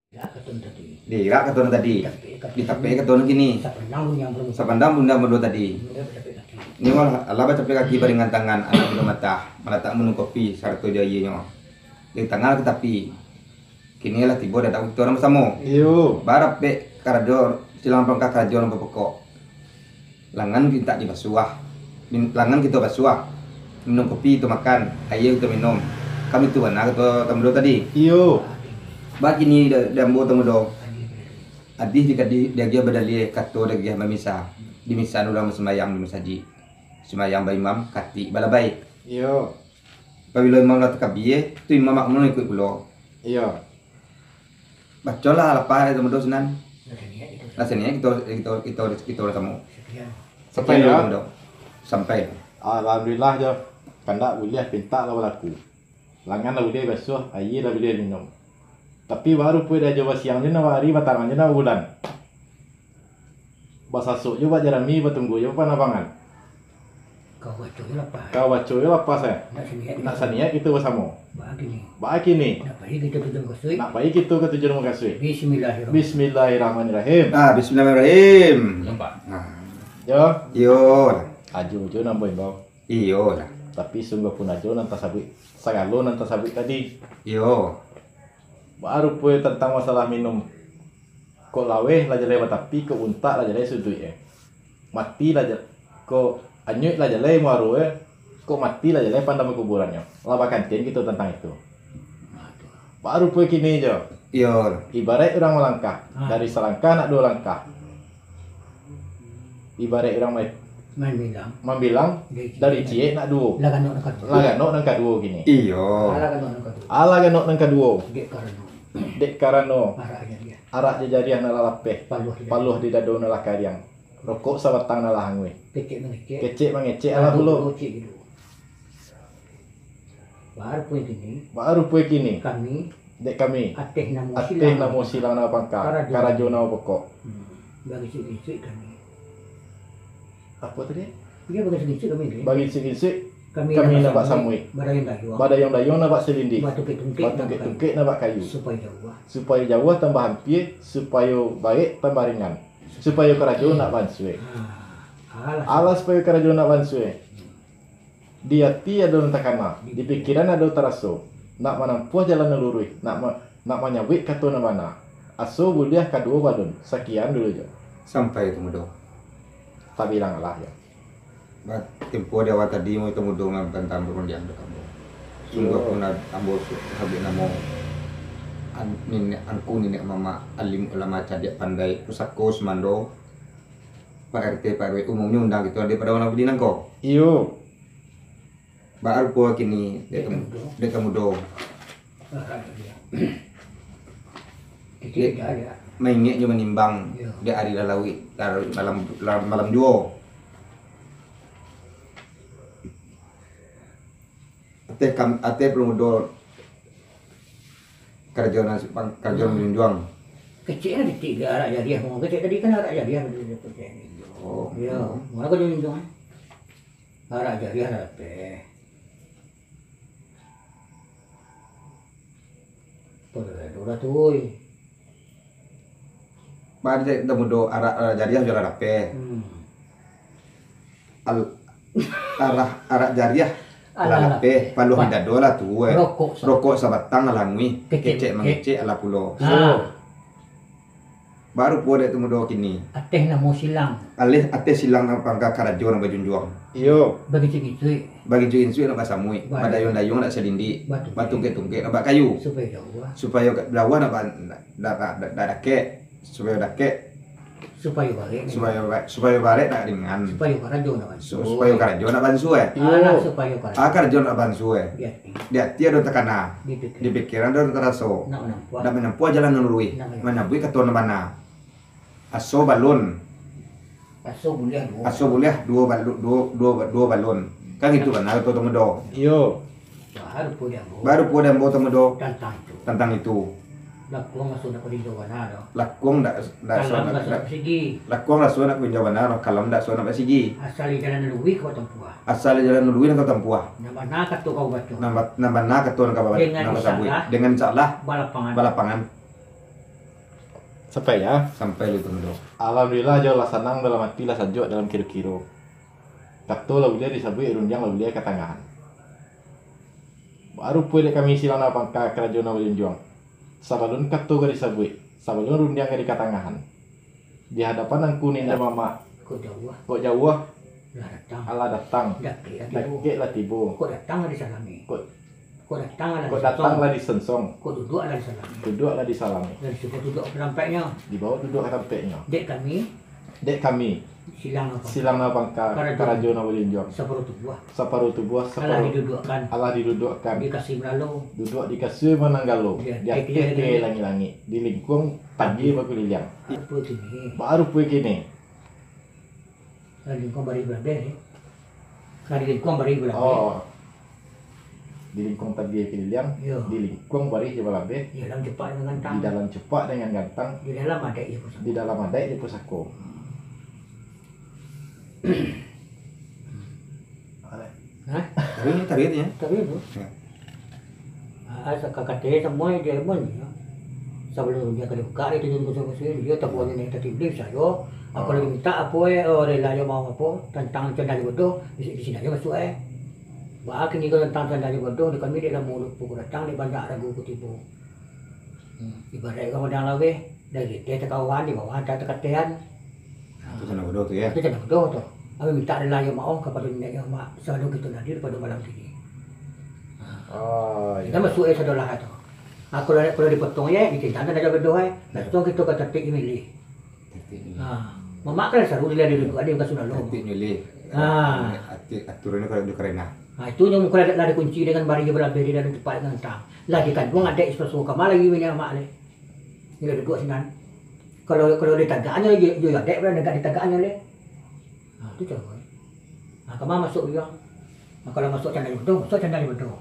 Dirak ketun tadi. Ditape ketun gini. Sapandang bunda berdua tadi. Ini malah Allah baca kaki baringan tangan anak bunda mata. Malah tak minum kopi sarto jayanya. Di tangan ke tapi. Kini lah tiba datang kita orang bersama. Iyo. Barap be karajo silang pangkat karajo nang pokok. Langan kita di basuah. Langan kita basuah. Minum kopi itu makan, air itu minum. Kami tu mana kata tamu tadi. Iyo. Bagi ni dambo tamu do. Adih dia badali kato dia mamisa. Di misa ulang sembayang di masaji. Sembayang ba imam kati balabai. Iyo. Pabilo imam la takabiye, tu imam makmun ikut pulo. Iyo. Bacolah apa tamu do senan. Rasanya kita tamu. Sampai do. Sampai. Alhamdulillah jo. Kandak boleh pinta lah berlaku. Langan lah boleh basuh, air lah boleh minum. Tapi baru pun dah jawab siang je nak hari batangan je nak bulan. Basasuk je buat jerami bertunggu je apa nabangan. Kau baca je apa? Kau baca je apa saya? Nak saniat kita bersama. Baik ini. Nak pergi kita ke tujuan kasih. Nak baik kita ke tujuan rumah kasih. Bismillahirrahmanirrahim. Bismillahirrahmanirrahim. Bismillahirrahmanirrahim. Nampak? Jo. Yo. Aju jo nambahin bau. Iyo lah. Tapi sungguh pun aja nanti sabit. Sagalo nanti sabit tadi. Yo. Baru pun tentang masalah minum. Kok laweh lah jalai tapi kok untak lah jalai sudut mati lah jalai kok anyut lah jalai maru kok mati lah jalai pandang kuburannya. Laba kantin gitu tentang itu. Baru pun kini jo. Yo. Ibarat orang melangkah dari selangkah nak 2 langkah. Ibarat orang membilang dari cie nak 2. Lagan Laganok nang kadua gini. Iyo. Ala ganok nang kadua. Dek Dek karano. arahnya dia. Arak jejariah na lalapeh. Paluh Paluh di dado na lakariang. Rokok sabatang na lahangwe. Kecek mengecek. Kecek mangecek ala pulo. Gitu. Baru pun ini Baru pue kini. kami Dek kami. ateh namo Ateh namo silang na pangka. Karajo na pokok. Bagi sikit kami. Apa tadi? Dia bagi sikit kami ni. Bagi sikit Kami nampak samui. Barang dayu. Badayong dayong nampak selindi. Batu ketungkit. Tungkit nampak kayu. Supaya jauh. Supaya jauh tambah hampir. Supaya baik tambah ringan. Supaya karajo nak bansue. Allah supaya karajo nak bansue. Di hati ada takana, di pikiran ada teraso. Nak menampuh jalan nalurui, nak menyawik kata mana. Aso buliah kadua balun. Sekian dulu je. Sampai itu mudo. Tak bilang lah ya. Tempo dia awak tadi mau itu mudo tentang berundian kamu. Sungguh pun ambo habis namo anku nenek mama alim ulama cadik pandai pusako semando. Pak RT Pak RW umumnya undang gitu daripada orang bedinan kok. Iyo. Baru pun kini dia kamu do. Mainnya cuma nimbang dia hari lalawi malam duo. Ate belum do kerja menjuang. Kecil ada 3 arak jariah. Mau kecil tadi kan arak jariah Oh. Ya, mana kau junjung? Arak jariah ada teh. Pada tu. Pada kita mudo arak jariah jual rape. Arak jariah ala rape paluh hida dola tu. Rokok sabatang alangwi. Kecek mengecek ala pulo. Baru pun itu mudo kini. Ateh namo silang. Alih ateh silang nang pangka karajo nang bajunjuang. Iyo. Bagi cikitui. Bagi juin suy nak samui. Badayong-dayong nak selindi. Batu tungke nak kayu. Supaya jauh. Supaya lawa nak dake. Supaya dake. Supaya balik. Supaya balik nak ringan. Supaya karajo nak bansu. Supaya karajo nak bansu Supaya karajo. Karajo nak bansu Dia tiada tekana. Di pikiran ada teraso. Nak menempuh jalan nurui. Menabui ketuan mana. Aso balon. Aso boleh dua balon. Kan itu kan atau temedo. Iyo. Baru pun Baru pun temedo tentang itu. Lakong masuk nak pergi jauh mana dah. Lakong dak Sigi. Lakong lah nak kunjau mana kalam dak nak sigi. Asal jalan luwi kau tempuah. Asal jalan nului nak tempuah. Nama nak tu kau baca. Nambah ketuan kau bawa. Dengan salah balapangan. balapangan. sampai lu tunggu. Alhamdulillah jauh lah senang dalam hati lah sajuk dalam kiro-kiro. Takto lah dia disabui runjang lah dia ke tangahan. Baru pulih kami silang apa kerajaan Awalin Juang. Sabalun kato ga disabui, sabalun runjang ga di katangahan. Di hadapan angku ninja mama. Kok jauh? Allah datang. Dakek lah tibo. Kok datang lah disalami. Kok datang lah disensong. Kok duduk lah disalami. Duduk lah disalami. Dan suka duduk ke rampeknya. Di bawah duduk ke rampeknya. Dek kami silang apa kerajaan Awalin Juang. Separuh tubuh Allah didudukkan. Dikasih berlalu. Duduk dikasih menanggalo. Dia ke langi-langi. Di lingkung pagi berkeliling. Baru pui kini. Lingkung bari berabeh. Di lingkung bari berabeh. Oh. Di lingkung tadi keliling, di lingkung bari jebalabe. Di dalam cepat dengan gantang. Di dalam cepat dengan gantang. Di dalam ada ya pusako. Di dalam ada ya pusako. Hah? Tadi itu ya. Tapi itu. Asa kakate semua dia pun ya. Sebelum dia kebuka itu juga dia tak boleh nih tadi beli saya. Aku lagi minta apa rela dia mau apa tentang cendali bodoh di sini aja masuk Wah kini kalau tentang cendali bodoh di kami dalam mulut pukul datang di bandar ragu kutipu. Ibarat kamu dah lawe dari dia kawan di bawah ada tekatean. Itu cendali bodoh tuh ya. Itu cendali bodoh tuh. Kami minta rela dia mau kepada nenek yang mak selalu kita hadir pada malam ini. Oh, Kita masuk saudara itu. Aku kalau dipotong ya, dicintakan aja berdoa. Langsung kita kata tik milih. Mama kan seru dia duduk ada yang sudah lo. Tik milih. Aturannya kalau di kerena. Itu yang muka ada kunci dengan bari belah beri dan cepat dengan tang. Lagi kan buang ada espresso kamar lagi punya mak le. Ini duduk sinan. Kalau di tagaannya yo ada berada dekat di tagaannya le. Itu coba. Kamar masuk dia. Kalau masuk candali bodoh,